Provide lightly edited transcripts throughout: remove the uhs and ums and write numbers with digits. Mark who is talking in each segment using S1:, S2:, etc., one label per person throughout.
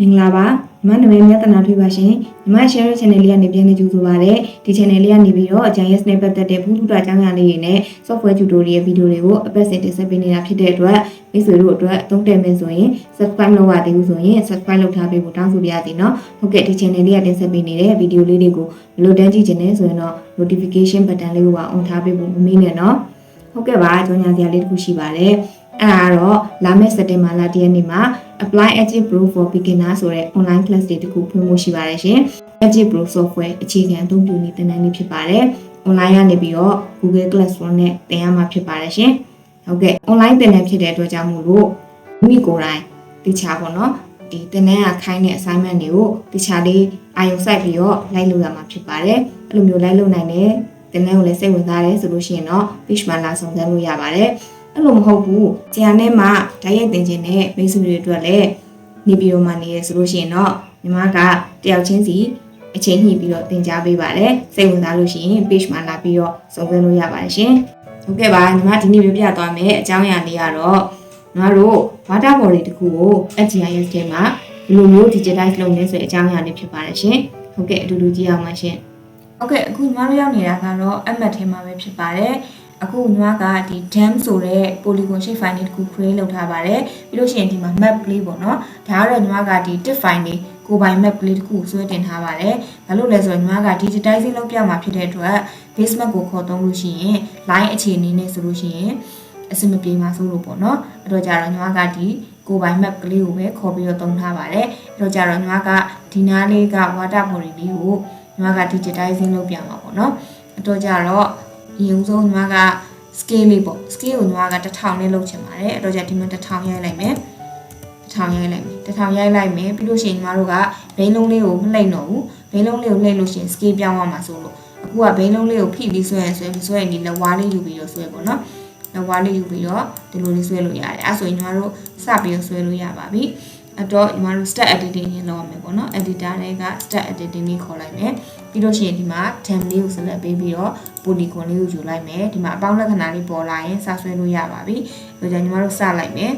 S1: Minglava, Manamata Nativation, my share channel and Piano Juvare, the channel and Nibio, Giant Sniper that the Buddha Jangaline, software tutorial video, a person is a penny up to date, Miss Rudra, don't tell me so, subscribe no what they use, subscribe to Tabi Butan Subiatino, who get the channel and Sabine, video lady go, low density channels or no, notification button on Tabi Bumina no. Okay, bye, Tonya the little Shibare. Arrow, Lame Satemala Dianima, apply ArcGIS.Part for beginners or online class data promotion. ArcGIS.Part software, achieving and don't need the nanny pipare, online and bio, Google Classroom, the Ama preparation. Okay, online the name to Jamulu, Miko, the Chabono, the Nea kind assignment you, the Chadi, I outside bio, Lailula Mapipare, Lumula Nane, the name let's say with that solution, Fishman on the Luyabare. အဲ့လိုမဟုတ်ဘူး။ကျန်တဲ့မှာဓာတ်ရိုက်သင်ခြင်းနဲ့မိတ်ဆွေတွေအတွက်လည်းနေပြည်တော်မှာနေရဆိုလို့ရှိရင်တော့ညီမကတယောက်ချင်းစီအချိန်ညှိပြီးတော့သင်ကြားပေးပါတယ်။စိတ်ဝင်စားလို့ရှိရင် page မှာလာပြီးတော့စုံစမ်းလို့ရပါတယ်ရှင်။ဟုတ်ကဲ့ပါညီမဒီနေ့ပြပြသွားမယ်အကြောင်းအရာလေးကတော့ညီမတို့ water body တစ်ခုကို ArcGIS ထဲမှာဒီလိုမျိုး digitize လုပ်နေဆိုတဲ့အကြောင်းအရာလေးဖြစ်ပါတယ်ရှင်။ဟုတ်ကဲ့အတူတူကြည့်အောင်ပါရှင်။ဟုတ်ကဲ့အခုညီမတို့ရောက်နေတာကတော့ ArcMap ထဲမှာပဲဖြစ်ပါတယ်။ အခုညီမကဒီ dam ဆိုတဲ့ polygon shape file လေးတစ်ခု create လုပ်ထားပါတယ်ပြီးလို့ရှိရင်ဒီမှာ map လေးပေါ့နော်ဒါကတော့ညီမကဒီ tif file လေးကိုပိုင် map လေးတစ်ခုဆွဲတင်ထားပါတယ်ဘာလို့လဲဆိုတော့ညီမက digitizing လုပ်ပြမှာဖြစ်တဲ့အတွက် base map ကိုခေါ်သုံးလို့ရှိရင် line အခြေအနေနဲ့ဆိုလို့ရှိရင်အဆင်မပြေမှာဆိုလို့ပေါ့နော်အဲ့တော့ကြတော့ညီမကဒီကိုပိုင် map ကလေးကိုပဲခေါ်ပြီးတော့သုံးထားပါတယ်အဲ့တော့ကြတော့ညီမကဒီနားလေးက water body လေးကိုညီမက digitizing လုပ်ပြမှာပေါ့နော်အဲ့တော့ကြတော့ ဒီဥဆုံးညီမက scale လေးပေါ့ scale ကိုညီမက1000နဲ့လုပ်ချင်ပါတယ်အဲ့တော့じゃဒီမှာ1000ရိုက်လိုက်မယ်1000ရိုက်လိုက်မယ်ပြီးလို့ရှိရင်ညီမတို့ကဘိန်းလုံးလေးကိုမလှိမ့်တော့ဘူးဘိန်းလုံးလေးကိုလှိမ့်လို့ရှိရင် scale ပြောင်းသွားမှာဆိုလို့အခုကဘိန်းလုံးလေးကိုဖိပြီးဆွဲရင်ဒီလက်ဝါးလေးယူပြီးတော့ဆွဲပေါ့နော်လက်ဝါးလေးယူပြီးတော့ဒီလိုလေးဆွဲလို့ရတယ်အဲ့ဆိုရင်ညီမတို့စပြီးတော့ဆွဲလို့ရပါပြီအဲ့တော့ညီမတို့ step editing နဲ့လုပ်ရမယ်ပေါ့နော် editor တွေက step editing လေးခေါ်လိုက်မယ်ပြီးလို့ရှိရင်ဒီမှာ dam လေးကို select ပေးပြီးတော့ polygon လေးကိုယူလိုက်မယ်ဒီမှာအပေါင်းလက္ခဏာလေးပေါ်လာရင်စဆွဲလို့ရပါပြီဒါကြောင့်ညီမတို့စလိုက်မယ်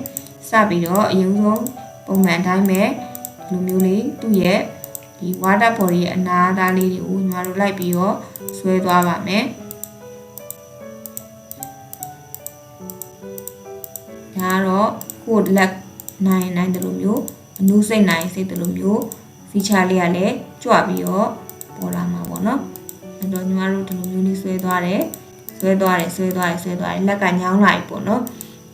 S1: စပြီးတော့အရင်ဆုံးပုံမှန်တိုင်းပဲဒီလိုမျိုးလေးသူ့ရဲ့ဒီ water body ရဲ့အနာသားလေးတွေကိုညီမတို့လိုက်ပြီးတော့ဆွဲသွားပါမယ်ဒါတော့ကိုယ်လက်နိုင်တယ်လို့မျိုးအနုစိတ်နိုင်စိတ်တယ်လို့မျိုး feature လေးကလည်းကြွပြီးတော့ပေါ်လာမှာပေါ့နော်အဲ့တော့ညီမတို့ဒီလိုမျိုးလေးဆွဲသွားတယ်လက်ကညောင်းလာပြီပေါ့နော်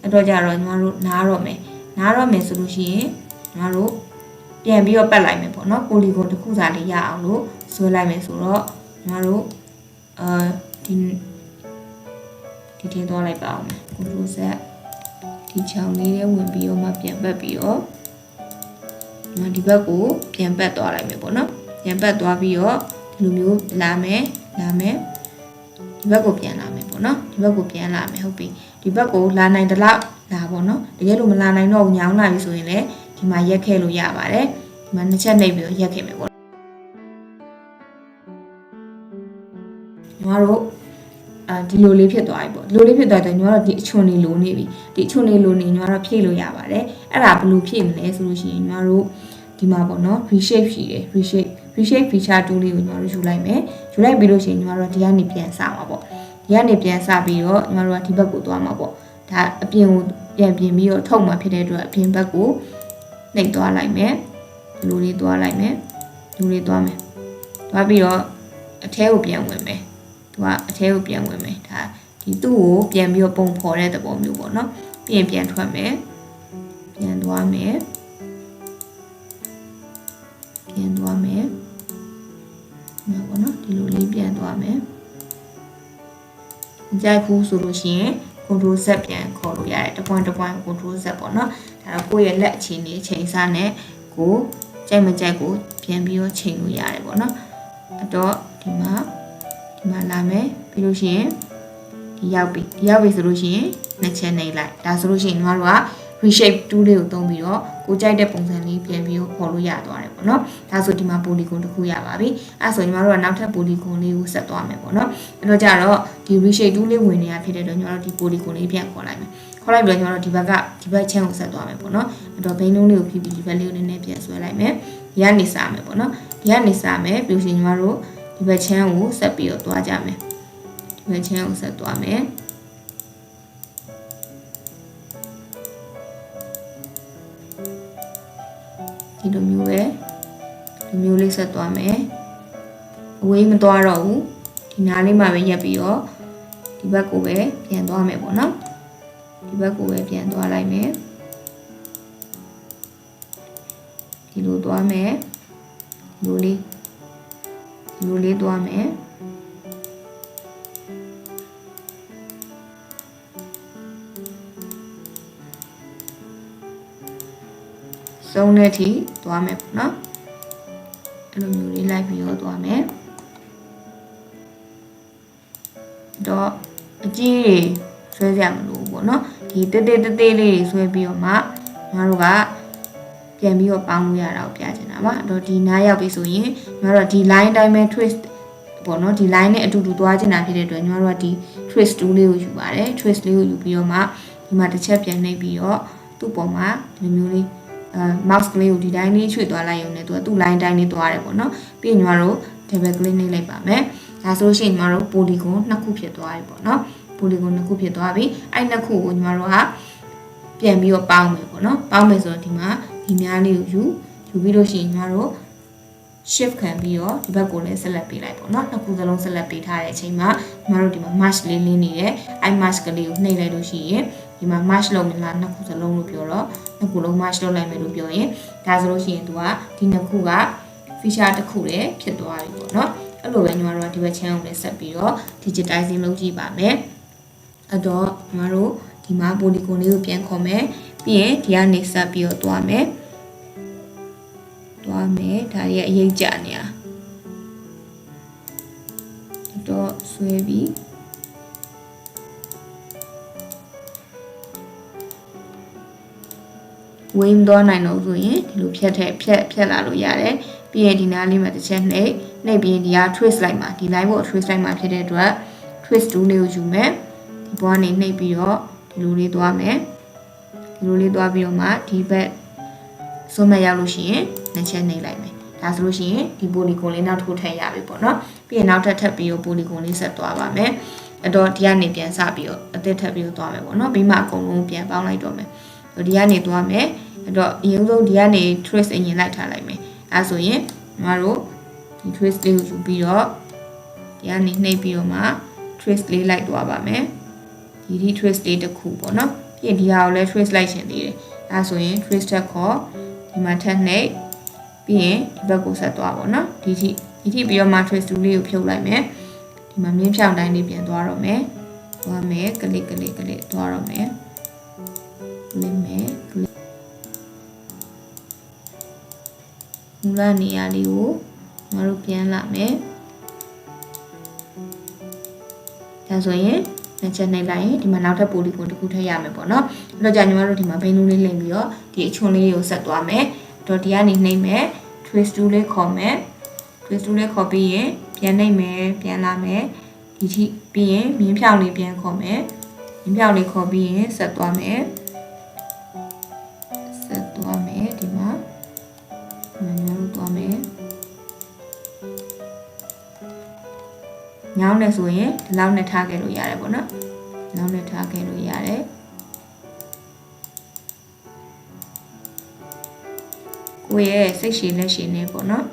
S1: အဲ့တော့ကြတော့ညီမတို့နားတော့မယ်ဆိုလို့ရှိရင်ညီမတို့ပြန်ပြီးတော့ပတ်လိုက်မယ်ပေါ့နော် polygon တစ်ခုစာလေးရအောင်လို့ဆွဲလိုက်မယ်ဆိုတော့ညီမတို့ဒီထင်းသွားလိုက်ပါအောင် control z ဒီချောင်းလေးတွေဝင်ပြီးတော့မှပြန်ပတ်ပြီးတော့ဒီဘက်ကိုပြန်ပတ်သွားလိုက်မယ်ပေါ့နော်ပြန်ပတ်သွားပြီးတော့ဒီလိုမျိုးလာမယ်ဒီဘက်ကိုပြန်လာမယ်ပေါ့နော်ဒီဘက်ကိုပြန်လာမယ်ဟုတ်ပြီဒီဘက်ကိုလာနိုင်တဲ့လောက်လာပေါ့နော်တကယ်လို့မလာနိုင်တော့ညောင်းလာပြီဆိုရင်လည်းဒီမှာရက်ခဲ့လို့ရပါတယ်ဒီမှာနှစ်ချက်နှိပ်ပြီးတော့ရက်ခဲ့မယ်ပေါ့ညီမတို့ဒီလိုလေးဖြစ်သွားပြီပေါ့ဒီလိုလေးဖြစ်သွားတော့ညီမတို့ဒီအချွန်လေးလိုနေပြီဒီအချွန်လေးလိုနေညီမတို့ဖြည့်လို့ရပါတယ်အဲ့ဒါဘယ်လိုဖြည့်မလဲဆိုလို့ရှိရင်ညီမတို့ဒီမှာပေါ့နော် reshape ရှိတယ် reshape feature tool လေးကိုညီမတို့ယူလိုက်မယ်ယူလိုက်ပြီးလို့ရှိရင်ညီမတို့ဒီကနေပြန်စမှာပေါ့ဒီကနေပြန်စပြီးတော့ညီမတို့ကဒီဘက်ကိုသွားမှာပေါ့ဒါအပြင်ကိုပြန်ပြင်ပြီးတော့ထုတ်မှာဖြစ်တဲ့အတွက်အပြင်ဘက်ကိုနှိပ်သွားလိုက်မယ်ဒီလိုလေးသွားလိုက်မယ်သွားပြီးတော့အထဲကိုပြန်ဝင်မယ်အထဲကိုပြန်ဝင်မယ်ဒါဒီသူ့ကိုပြန်ပြီးတော့ပုံဖော်တဲ့သဘောမျိုးပေါ့နော်ပြီးရင်ပြန်ထွက်မယ်ပြန်သွားမယ်ပေါ့နော်ဒီလိုလေးပြန်သွားမယ်ကြိုက်ဘူးဆိုလို့ရှိရင် control z ပြန်ခေါ်လို့ရတယ်တစ်ပွင့် control z ပေါ့နော်ဒါတော့ကိုယ့်ရဲ့လက်အခြေအနေချိန်စားနဲ့ကိုကြိုက်မကြိုက်ကိုပြန်ပြီးတော့ချိန်လို့ရတယ်ပေါ့နော်အဲ့တော့ဒီမှာလာမယ်ပြီးလို့ရှိရင်ဒီရောက်ပြီဆိုလို့ရှိရင်နှစ်ချက်နှိပ်လိုက်ဒါဆိုလို့ရှိရင်ညီမတို့က reshape tool လေးကိုသုံးပြီးတော့ကိုကြိုက်တဲ့ပုံစံလေးပြန်ပြီးတော့ပေါ်လို့ရသွားတယ်ပေါ့နော်ဒါဆိုဒီမှာ polygon တစ်ခုရပါပြီအဲ့ဆိုညီမတို့ကနောက်ထပ် polygon လေးကိုဆက်သွားမယ်ပေါ့နော်အဲ့တော့ကြတော့ဒီ reshape tool လေးဝင်နေတာဖြစ်တဲ့အတွက်ညီမတို့ဒီ polygon လေးပြန်ခေါ်လိုက်မယ် ခေါ်လိုက်ပြီးတော့ကျွန်တော်တို့ဒီဘက်ချမ်းကိုဆက်သွားမယ်ပေါ့နော်အဲ့တော့ဘိန်းလုံးလေးကိုဖြီးပြီးဒီဘက်လေးကိုနည်းနည်းပြန်ဆွဲလိုက်မယ်ဒီကနေစမယ်ပေါ့နော်ဒီကနေစမယ်ပြီးလို့ရှိရင်ကျွန်တော်တို့ဒီဘက်ချမ်းကိုဆက်ပြီးတော့သွားကြမယ်ဒီဘက်ချမ်းကိုဆက်သွားမယ်ဒီလိုမျိုးပဲဒီမျိုးလေးဆက်သွားမယ်အဝေးမသွားတော့ဘူးဒီနားလေးမှာပဲရက်ပြီးတော့ဒီဘက်ကိုပဲပြန်သွားမယ်ပေါ့နော်ဒီဘက်ကိုပဲပြန်သွားလိုက်မယ်ဒီလိုသွားမယ်ဒီလိုလေးသွားမယ်စုံတဲ့အထိသွားမယ်ပေါ့နော်အဲ့လိုမျိုးလေးလိုက်ပြီးတော့သွားမယ်တော့အကြီးဆွဲကြမလို့ပေါ့နော်ဒီတေးလေးတွေဆွဲပြီးတော့မှငါတို့ကပြန်ပြီးတော့ပေါင်းလို့ရတာကိုပြချင်တာပါအဲ့တော့ဒီနားရောက်ပြီဆိုရင်ငါတို့ဒီ line တိုင်းပဲ twist ပေါ့နော်ဒီ line နဲ့အတူတူသွားချင်တာဖြစ်တဲ့အတွက်ညီမတို့ကဒီ twist tool လေးကိုယူပါတယ် twist လေးကိုယူပြီးတော့မှဒီမှာတစ်ချက်ပြန်နှိပ်ပြီးတော့သူ့ပေါ်မှာဒီမျိုးလေးmouse ကလေးကိုဒီတိုင်းလေးရွှေ့သွားလိုက်ရုံနဲ့သူ့ line တိုင်းလေးသွားတယ်ပေါ့နော်ပြီးရင်ညီမတို့ double click နှိပ်လိုက်ပါမယ်ဒါဆိုလို့ရှိရင်ညီမတို့ polygon နှစ်ခုဖြစ်သွားပြီပေါ့နော် polygon နှစ်ခုဖြစ်သွားပြီအဲ့နှစ်ခုကိုညီမတို့ကပြန်ပြီးတော့ပေါင်းမယ်ပေါ့နော်ပေါင်းမယ်ဆိုတော့ဒီမှာဒီများလေးကိုယူပြီးလို့ရှိရင်ညီမတို့ shift ခံပြီးတော့ဒီဘက်ကိုလည်း select ပေးလိုက်ပေါ့နော်နှစ်ခုစလုံး select ပေးထားတဲ့အချိန်မှာညီမတို့ဒီမှာ match လေးလင်းနေတယ်အဲ့ match ကလေးကိုနှိပ်လိုက်လို့ရှိရင်ဒီမှာ match လုပ်မလားနှစ်ခုစလုံးလို့ပြောတော့နှစ်ခုလုံး match လုပ်လိုက်မယ်လို့ပြောရင်ဒါဆိုလို့ရှိရင်သူကဒီနှစ်ခုက feature တစ်ခုတည်းဖြစ်သွားပြီပေါ့နော်အဲ့လိုပဲညီမတို့ကဒီဘက် channel ကိုလည်းဆက်ပြီးတော့ digitizing လုပ်ကြည့်ပါမယ်အဲ့တော့ညီမတို့ဒီမှာ polygon လေးကိုပြန်ခေါ်မယ်ပြီးရင်ဒီကနေဆက်ပြီးတော့သွားမယ်ဒါတွေအရေးကြနေတာတော့ဆွဲပြီးဝင်းသွားနိုင်တော့ဆိုရင်ဒီလိုဖြတ်လာလို့ရတယ်ပြီးရင်ဒီနားလေးမှာတစ်ချက်နှိပ်ပြီးရင်ဒီက twist လိုက်မှာဒီ line ကို twist လိုက်မှာဖြစ်တဲ့အတွက် twist tool လေးကိုယူမယ်ဒီဘောကနေနှိပ်ပြီးတော့ဒီလိုလေးသွားမယ်ဒီလိုလေးသွားပြီးတော့မှဒီဘက်စွန်းမရောက်လို့ရှိရင်နှစ်ချက်နှိပ်လိုက်မယ်ဒါဆိုလို့ရှိရင်ဒီ polygon လေးနောက်တစ်ခုထပ်ရပြီပေါ့နော်ပြီးရင်နောက်ထပ်ပြီးတော့ polygon လေးဆက်သွားပါမယ်အဲ့တော့ဒီကနေပြန်စပြီးတော့အသစ်ထပ်ပြီးတော့သွားမယ်ပေါ့နော်ပြီးမှအကုန်လုံးပြန်ပေါင်းလိုက်တော့မယ်ဒီကနေသွားမယ်အဲ့တော့အရင်ဆုံးဒီကနေ trace အရင်လိုက်ထားလိုက်မယ်အဲဆိုရင်ညီမတို့ဒီ trace လေးကိုယူပြီးတော့ဒီကနေနှိပ်ပြီးတော့မှ trace လေးလိုက်သွားပါမယ်ဒီ trace လေးတစ်ခုပေါ့နော်ပြီးရင်ဒီဟာကိုလည်း trace လိုက်ရှင်သေးတယ်အဲဆိုရင် trace ထက်ခေါ်ဒီမှာထပ်နှိပ်ပြီးရင်ဒီဘက်ကိုဆက်သွားပေါ့နော်ဒီထိပြီးတော့မှ trace tool လေးကိုဖြုတ်လိုက်မယ်ဒီမှာမြင်းဖြောင်းတိုင်းလေးပြန်သွားတော့မယ်ကလစ်သွားတော့မယ်မူလနေရာလေးကိုငါတို့ပြန်လာမယ်ဒါဆိုရင်နှစ်ချက်နှိပ်လိုက်ရင်ဒီမှာနောက်ထပ် polygon တစ်ခုထပ်ရမယ်ပေါ့နော်အဲ့တော့ကြာညီမတို့ဒီမှာဘိန်းလုံးလေးလိမ့်ပြီးတော့ဒီအချွန်လေးကိုဆက်သွားမယ်တော့ဒီကနေနှိပ်မယ် trace tool လေးခေါ်မယ် trace tool လေးခေါ်ပြီးရင်ပြန်နှိပ်မယ်ပြန်လာမယ်ဒီထိပြီးရင်မြင်းဖြောင်းလေးပြန်ခေါ်မယ်မြင်းဖြောင်းလေးခေါ်ပြီးရင်ဆက်သွားမယ်ဒီမှာညောင်းသွားမယ်ညောင်းနေဆိုရင်ဒီလောက်နဲ့ထားခဲ့လို့ရတယ်ပေါ့နော်နောက်နဲ့ထားခဲ့လို့ရတယ်ကိုယ့်ရဲ့စိတ်ရှည်လက်ရှည်နဲ့ပေါ့နော်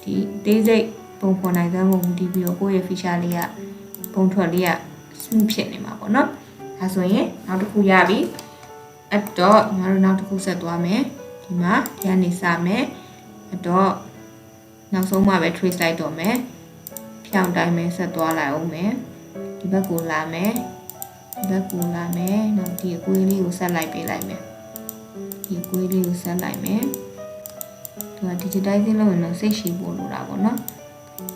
S1: ဒီသေးစိတ်ပုံဖော်နိုင်တဲ့ပုံတည်ပြီးတော့ကိုယ့်ရဲ့ feature လေးကပုံထွက်လေးက smooth ဖြစ်နေမှာပေါ့နော်ဒါဆိုရင်နောက်တစ်ခုရပြီအဲ့တော့ညီမတို့နောက်တစ်ခုဆက်သွားမယ်ဒီမှာဒီကနေစမယ်အဲ့တော့နောက်ဆုံးမှပဲ trace လိုက်တော့မယ်ဖြောင်းတိုင်းပဲဆက်သွားလိုက်အောင်မယ်ဒီဘက်ကိုလာမယ်နောက်ဒီအကွေးလေးကိုဆက်လိုက်ပေးလိုက်မယ်ဒီအကွေးလေးကိုဆက်လိုက်မယ်သူက digitizing လုပ်ရင်တော့စိတ်ရှည်ပို့လို့တာပေါ့နော်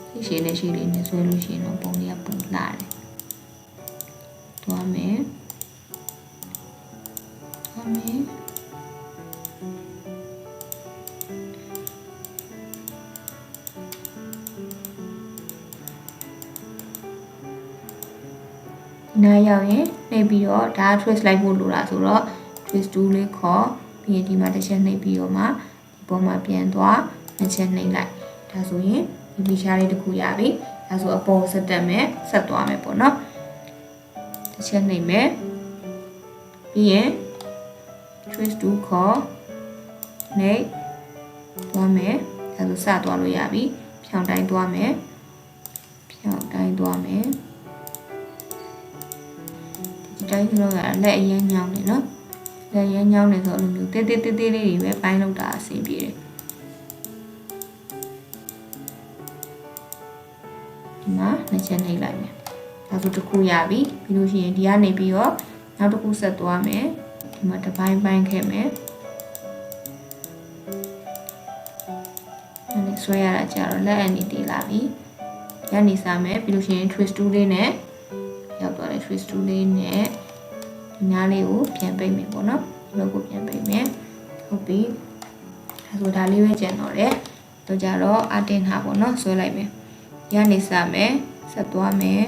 S1: စိတ်ရှည်နဲ့ရှည်လေးနဲ့ဆွဲလို့ရှိရင်တော့ပုံလေးကပူလာတယ်သွားမယ် နားရောက်ရင်နှိပ်ပြီးတော့ဒါ trace လိုက်ဖို့လိုတာဆိုတော့ trace tool လေးခေါ်ပြီးရင်ဒီမှာတစ်ချက်နှိပ်ပြီးတော့မှဒီပေါ်မှာပြန်သွားနှစ်ချက်နှိပ်လိုက်ဒါဆိုရင်ဒီ feature လေးတစ်ခုရပြီဒါဆိုအပေါ်ဆက်တက်မယ်ဆက်သွားမယ်ပေါ့နော်တစ်ချက်နှိပ်မယ်ပြီးရင် trace tool ခေါ်နှိပ်သွားမယ်ဒါဆိုစသွားလို့ရပြီဖြောင်းတိုင်းသွားမယ်ဖြောင်းတိုင်းသွားမယ်ဒီတိုင်းကတော့လက်အရင်ညောင်းနေနော်လက်အရင်ညောင်းနေဆိုအဲ့လိုမျိုးတေးတေးတေးတေးလေးတွေပဲပိုင်းလောက်တာအဆင်ပြေတယ်ဒီမှာနှစ်ချက်နှိပ်လိုက်မယ်ဒါဆိုတစ်ခုရပြီပြီးလို့ရှိရင်ဒီကနေပြီးတော့နောက်တစ်ခုဆက်သွားမယ်ဒီမှာတစ်ပိုင်းပိုင်းခဲ့မယ်အဲ့ဆွဲရတာကြတော့လက်အနေတည်လာပြီရနေစားမယ်ပြီးလို့ရှိရင် trace tool လေးနဲ့ရောက်သွားတယ် trace tool လေးနဲ့ဒီနားလေးကိုပြန်ပိတ်မယ်ပေါ့နော်ဒီဘက်ကိုပြန်ပိတ်မယ်ဟုတ်ပြီဒါဆိုဒါလေးပဲကျန်တော့တယ်တော့ကြတော့အတင်ဟာပေါ့နော်ဆွဲလိုက်မယ်ရနေစားမယ်ဆက်သွားမယ်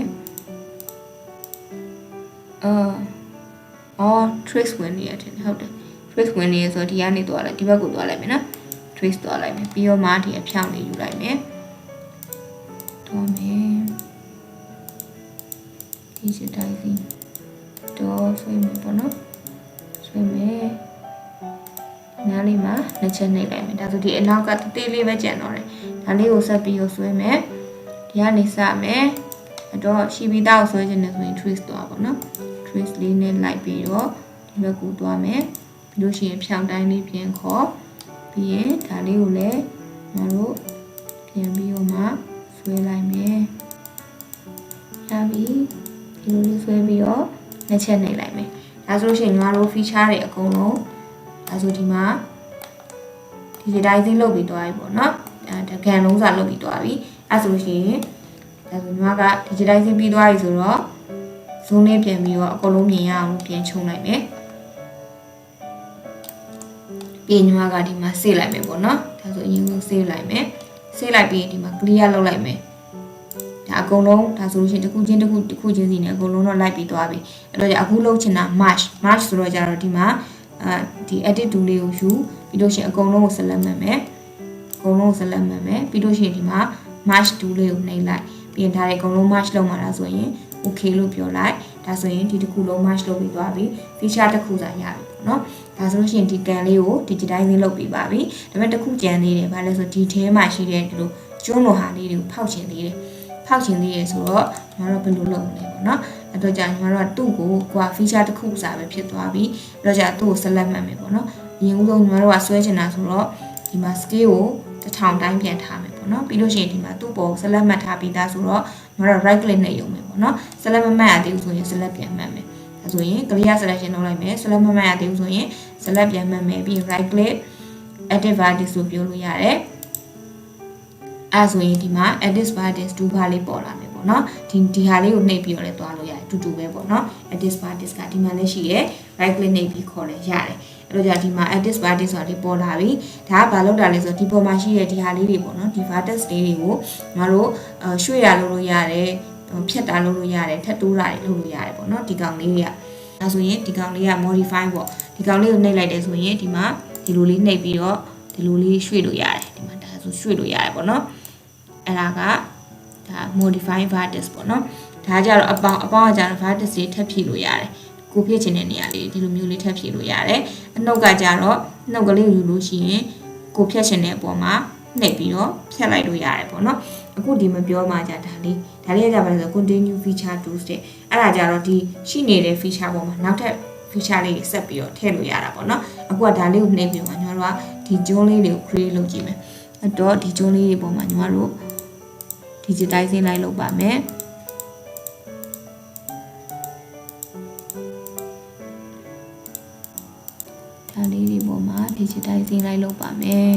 S1: trace ဝင်နေရတယ်ဟုတ်တယ် trace ဝင်နေရဆိုဒီကနေသွားလိုက်ဒီဘက်ကိုသွားလိုက်မယ်နော် trace သွားလိုက်မယ်ပြီးတော့မှဒီအဖြောင်းလေးယူလိုက်မယ်သွားမယ် Digitize တော့ဆွဲမယ်ပေါ့နော်ဆွဲမယ်နားလေးမှာနှစ်ချက်နှိပ်လိုက်မယ်ဒါဆိုဒီအနောက်ကတေးလေးပဲကျန်တော့တယ်ဒါလေးကိုဆက်ပြီးတော့ဆွဲမယ်ဒီကနေစမယ်အဲ့တော့ရှိပြီးသားကိုဆွဲခြင်းနဲ့ဆိုရင် trace သွားပါတော့ trace လေးနဲ့လိုက်ပြီးတော့ဒီဘက်ကိုသွားမယ်ပြီးလို့ရှိရင်ဖြောင်းတိုင်းလေးပြန်ခေါ်ပြီးရင်ဒါလေးကိုလည်းငါတို့ပြန်ပြီးတော့မှဆွဲလိုက်မယ်ရပြီဒီလိုလေးဆွဲပြီးတော့နှစ်ချက်နှိပ်လိုက်မယ်ဒါဆိုလို့ရှိရင်ညီမတို့ feature တွေအကုန်လုံးဒါဆိုဒီမှာ digitizing လုပ်ပြီးသွားပြီပေါ့နော်တကန်လုံးစာလုပ်ပြီးသွားပြီအဲ့ဆိုလို့ရှိရင်ဒါဆိုညီမက digitizing ပြီးသွားပြီဆိုတော့ zoom လေးပြန်ပြီးတော့အကုန်လုံးမြင်ရအောင်ပြန်ခြုံလိုက်မယ်ပြီးညီမကဒီမှာ save လိုက်မယ်ပေါ့နော်ဒါဆိုအရင်က save လိုက်မယ် save လိုက်ပြီးဒီမှာ clear လုပ်လိုက်မယ်ဒါအကုန်လုံးဒါဆိုလို့ရှိရင်တစ်ခုချင်းစီနဲ့အကုန်လုံးတော့လိုက်ပြီးသွားပြီအဲ့တော့အခုလုပ်ချင်တာ match ဆိုတော့ကြတော့ဒီမှာဒီ edit tool လေးကိုယူပြီးလို့ရှိရင်အကုန်လုံးကို select မှတ်မယ်အကုန်လုံးကို select မှတ်မယ်ပြီးလို့ရှိရင်ဒီမှာ match tool လေးကိုနှိပ်လိုက်ပြီးရင်ဒါတွေအကုန်လုံး match လုပ်မှာလားဆိုရင် okay လို့ပြောလိုက်ဒါဆိုရင်ဒီတစ်ခုလုံး match လုပ်ပြီးသွားပြီ feature တစ်ခုစာရပြီပေါ့နော်ဒါဆိုလို့ရှိရင်ဒီကန်လေးကို digitizing လုပ်ပြီးပါပြီဒါပေမဲ့တစ်ခုကြံသေးတယ်ဘာလဲဆိုဒီထဲမှာရှိတဲ့ဒီလိုကျွန်းလိုဟာလေးတွေကိုဖောက်ချင်သေးတယ်ဆိုတော့ညီမတို့ဘယ်လိုလုပ်မလဲပေါ့နော်အဲ့တော့ကြာညီမတို့ကသူ့ကိုကွာ feature တစ်ခုစာပဲဖြစ်သွားပြီအဲ့တော့ကြာသူ့ကို select မှတ်မယ်ပေါ့နော်အရင်ဦးဆုံးညီမတို့ကဆွဲချင်တာဆိုတော့ဒီမှာ scale ကို1000တိုင်းပြန်ထားမယ်ပေါ့နော်ပြီးလို့ရှိရင်ဒီမှာသူ့ပေါ် select မှတ်ထားပြီးသားဆိုတော့ညီမတို့ right click နဲ့ရုံမယ်ပေါ့နော် select မမှတ်ရသေးဘူးဆိုရင် select ပြန်မှတ်မယ်ဒါဆိုရင် clear selection လုပ်လိုက်မယ် select မမှတ်ရသေးဘူးဆိုရင် select ပြန်မှတ်မယ်ပြီး right click edit vertex ဆိုပြောလို့ရတယ်အဲ့ဆိုရင်ဒီမှာ edit vertex 2ဘာလေးပေါ်လာမယ်ပေါ့နော်ဒီဟာလေးကိုနှိပ်ပြီးတော့လည်းတွားလို့ရတယ်တူတူပဲပေါ့နော် edit vertex ကဒီမှာလည်းရှိတယ် right click နှိပ်ပြီးခေါ်လည်းရတယ်အဲ့တော့ကြာဒီမှာ edit vertex ဆိုတာလေးပေါ်လာပြီဒါကဘာလုပ်တာလဲဆိုတော့ဒီပေါ်မှာရှိတဲ့ဒီဟာလေးတွေပေါ့နော်ဒီ vertex လေးတွေကိုငါတို့ရွှေ့ရလို့ရတယ်ဖြတ်တာလုပ်လို့ရတယ်ထပ်တိုးတာတွေလုပ်လို့ရတယ်ပေါ့နော်ဒီကောင်လေးတွေကဒါဆိုရင်ဒီကောင်လေးက modify ပေါ့ဒီကောင်လေးကိုနှိပ်လိုက်တယ်ဆိုရင်ဒီမှာဒီလိုလေးနှိပ်ပြီးတော့ဒီလိုလေးရွှေ့လို့ရတယ်ဒီမှာဒါဆိုရွှေ့လို့ရတယ်ပေါ့နော်အဲ့ဒါကဒါ modify vertex ပေါ့နော်ဒါကြတော့အပေါင်းကကြတော့ vertex တွေထပ်ဖြည့်လို့ရတယ်ကိုဖြစ်ချင်တဲ့နေရာလေးဒီလိုမျိုးလေးထပ်ဖြည့်လို့ရတယ်အနှုတ်ကကြတော့နှုတ်ကလေးယူလို့ရှိရင်ကိုဖြတ်ချင်တဲ့အပေါ်မှာနှိပ်ပြီးတော့ဖြတ်လိုက်လို့ရတယ်ပေါ့နော်အခုဒီမပြောမှကြဒါလေးကကြပါလဲဆို continue feature tools တဲ့အဲ့ဒါကြတော့ဒီရှိနေတဲ့ feature ပေါ်မှာနောက်ထပ် feature လေးတွေဆက်ပြီးတော့ထည့်လို့ရတာပေါ့နော်အခုကဒါလေးကိုနှိပ်ပြီးတော့ညီမတို့ကဒီကျွန်းလေးတွေကို create လုပ်ကြည့်မယ်အဲ့တော့ဒီကျွန်းလေးတွေပေါ်မှာညီမတို့ digitizing လိုက်လုပ်ပါမယ်ဒါလေးတွေပေါ်မှာ digitizing လိုက်လုပ်ပါမယ်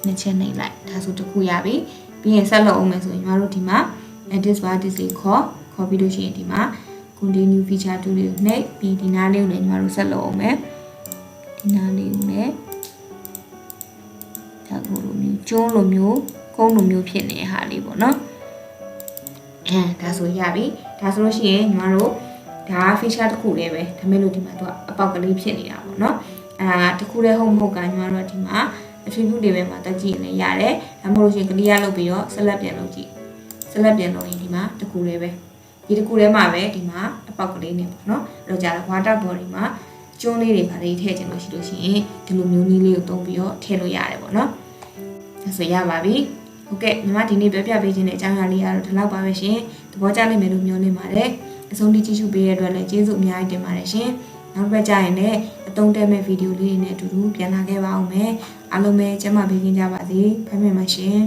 S1: နှစ်ချက်နှိပ်လိုက်ဒါဆိုတစ်ခုရပြီပြီးရင်ဆက်လုပ်အောင်မယ်ဆိုရင်ညီမတို့ဒီမှာ edit vertex လေးခေါ်ပြီးလို့ရှိရင်ဒီမှာ continue feature tool လေးကိုနှိပ်ပြီးဒီနားလေးကိုလည်းညီမတို့ဆက်လုပ်အောင်မယ်ဒီနားလေးကိုလည်းဒါကိုလိုမျိုးကျုံးလိုမျိုးကုန်းလိုမျိုးဖြစ်နေတဲ့ဟာလေးပေါ့နော် ဒါဆိုရပြီဒါဆိုလို့ရှိရင်ညီမတို့ဒါ feature တစ်ခုလေးပဲဒါမဲ့လို့ဒီမှာသူကအပေါက်ကလေးဖြစ်နေတာပေါ့နော်တစ်ခုတည်းဟုတ်မဟုတ်ကညီမတို့ကဒီမှာ attribute တွေပဲမှာတက်ကြည့်နေရတယ်ဒါမှမဟုတ်လို့ရှိရင် clear လုပ်ပြီးတော့ select ပြန်လုပ်ကြည့် select ပြန်လုပ်ရင်ဒီမှာတစ်ခုလေးပဲဒီတစ်ခုထဲမှာပဲဒီမှာအပေါက်ကလေးနေပေါ့နော်အဲ့တော့ကြာတော့ water body မှာကျွန်းလေးတွေပါလေးထည့်ချင်လို့ရှိလို့ရှိရင်ဒီလိုမျိုးနည်းလေးကိုသုံးပြီးတော့ထည့်လို့ရတယ်ပေါ့နော်ဒါဆိုရပါပြီဟုတ်ကဲ့ညီမဒီနေ့ပြောပြပေးခြင်းတဲ့အကြောင်းအရာလေးကတော့ဒီလောက်ပါပဲရှင်သဘောကျလိမ့်မယ်လို့မျှော်လင့်ပါတယ်အဆုံးထိကြည့်ရှုပေးတဲ့အတွက်လည်းကျေးဇူးအများကြီးတင်ပါတယ်ရှင်နောက်တစ်ပတ်ကျရင်လည်းအသုံးတည့်မဲ့ဗီဒီယိုလေးတွေနဲ့အတူတူပြန်လာခဲ့ပါအောင်မယ်အားလုံးပဲကျန်းမာပေးကြပါစေဖိုင်မယ်ပါရှင်